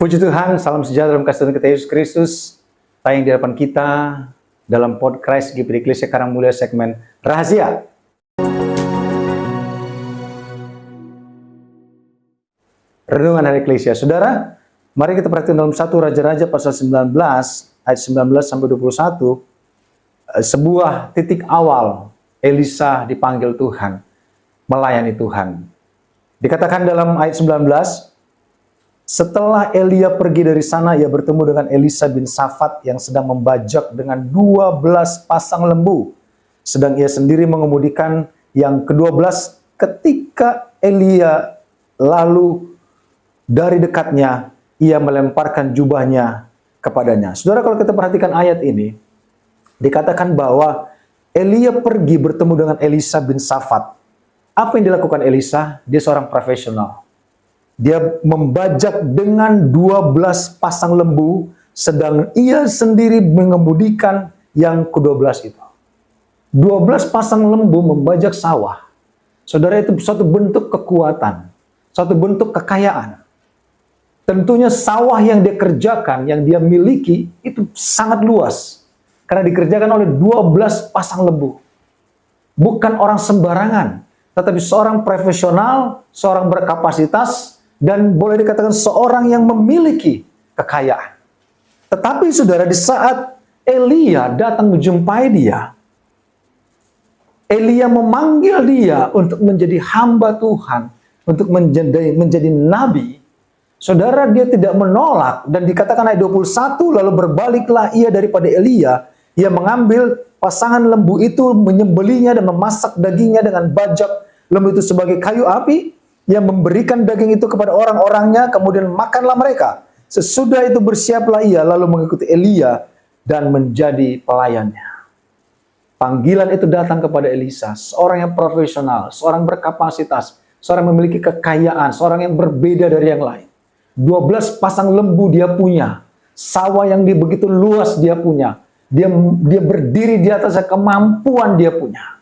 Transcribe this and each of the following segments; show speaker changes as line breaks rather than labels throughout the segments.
Puji Tuhan, salam sejahtera dalam kasih Tuhan kita Yesus Kristus. Tayang di hadapan kita dalam podcast GPD Ecclesia Karangmulia segmen Rahasia. Renungan Hari Ecclesia. Saudara, mari kita perhatikan dalam 1 Raja-Raja pasal 19 ayat 19 sampai 21, sebuah titik awal Elisa dipanggil Tuhan, melayani Tuhan. Dikatakan dalam ayat 19, setelah Elia pergi dari sana, ia bertemu dengan Elisa bin Safat yang sedang membajak dengan 12 pasang lembu, sedang ia sendiri mengemudikan yang ke-12. Ketika Elia lalu dari dekatnya, ia melemparkan jubahnya kepadanya. Saudara, kalau kita perhatikan ayat ini, dikatakan bahwa Elia pergi bertemu dengan Elisa bin Safat. Apa yang dilakukan Elisa? Dia seorang profesional. Dia membajak dengan 12 pasang lembu, sedang ia sendiri mengemudikan yang ke-12 itu. 12 pasang lembu membajak sawah. Saudara, itu suatu bentuk kekuatan, suatu bentuk kekayaan. Tentunya sawah yang dia kerjakan, yang dia miliki, itu sangat luas. Karena dikerjakan oleh 12 pasang lembu. Bukan orang sembarangan, tetapi seorang profesional, seorang berkapasitas, dan boleh dikatakan seorang yang memiliki kekayaan. Tetapi saudara, di saat Elia datang menjumpai dia, Elia memanggil dia untuk menjadi hamba Tuhan, untuk menjadi nabi. Saudara, dia tidak menolak, dan dikatakan ayat 21, lalu berbaliklah ia daripada Elia, ia mengambil pasangan lembu itu, menyembelihnya dan memasak dagingnya dengan bajak lembu itu sebagai kayu api. Ia memberikan daging itu kepada orang-orangnya, kemudian makanlah mereka. Sesudah itu bersiaplah ia, lalu mengikuti Elia dan menjadi pelayannya. Panggilan itu datang kepada Elisa, seorang yang profesional, seorang berkapasitas, seorang yang memiliki kekayaan, seorang yang berbeda dari yang lain. 12 pasang lembu dia punya, sawah yang begitu luas dia punya, dia berdiri di atasnya, kemampuan dia punya.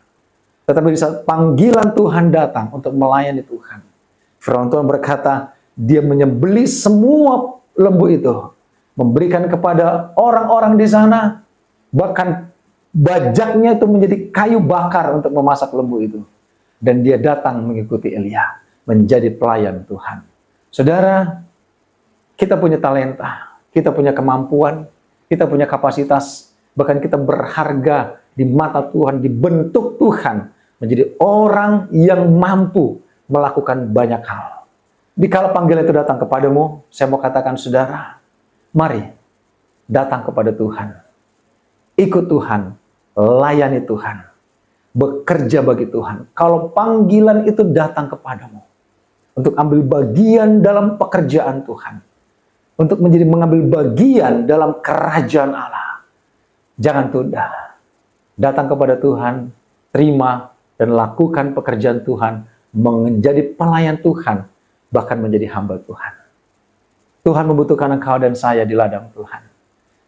Tetapi di saat panggilan Tuhan datang untuk melayani Tuhan, firman Tuhan berkata, dia menyembelih semua lembu itu, memberikan kepada orang-orang di sana, bahkan bajaknya itu menjadi kayu bakar untuk memasak lembu itu. Dan dia datang mengikuti Elia, menjadi pelayan Tuhan. Saudara, kita punya talenta, kita punya kemampuan, kita punya kapasitas, bahkan kita berharga di mata Tuhan, dibentuk Tuhan menjadi orang yang mampu melakukan banyak hal. Dikala panggilan itu datang kepadamu, saya mau katakan saudara, mari datang kepada Tuhan. Ikut Tuhan, layani Tuhan, bekerja bagi Tuhan. Kalau panggilan itu datang kepadamu untuk ambil bagian dalam pekerjaan Tuhan, untuk mengambil bagian dalam kerajaan Allah, jangan tunda. Datang kepada Tuhan, terima dan lakukan pekerjaan Tuhan, menjadi pelayan Tuhan, bahkan menjadi hamba Tuhan. Tuhan membutuhkan engkau dan saya di ladang Tuhan.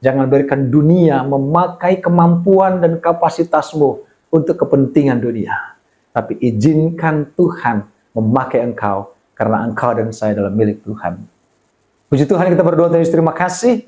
Jangan berikan dunia memakai kemampuan dan kapasitasmu untuk kepentingan dunia. Tapi izinkan Tuhan memakai engkau, karena engkau dan saya adalah milik Tuhan. Puji Tuhan, kita berdoa dan terima kasih.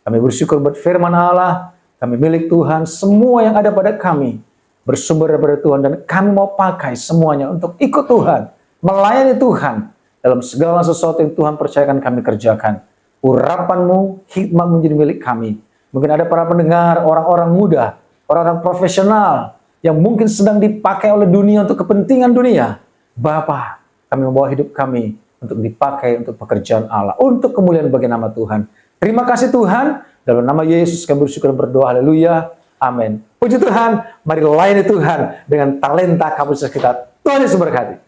Kami bersyukur buat firman Allah. Kami milik Tuhan, semua yang ada pada kami bersumber daripada Tuhan, dan kami mau pakai semuanya untuk ikut Tuhan, melayani Tuhan dalam segala sesuatu yang Tuhan percayakan kami kerjakan. Urapanmu, hikmat menjadi milik kami. Mungkin ada para pendengar, orang-orang muda, orang-orang profesional yang mungkin sedang dipakai oleh dunia untuk kepentingan dunia. Bapa, kami membawa hidup kami untuk dipakai untuk pekerjaan Allah, untuk kemuliaan bagi nama Tuhan. Terima kasih Tuhan. Dalam nama Yesus kami bersyukur dan berdoa. Haleluya. Amin. Puji Tuhan. Mari layani Tuhan dengan talenta kapasitas kita. Tuhan Yesus berkati.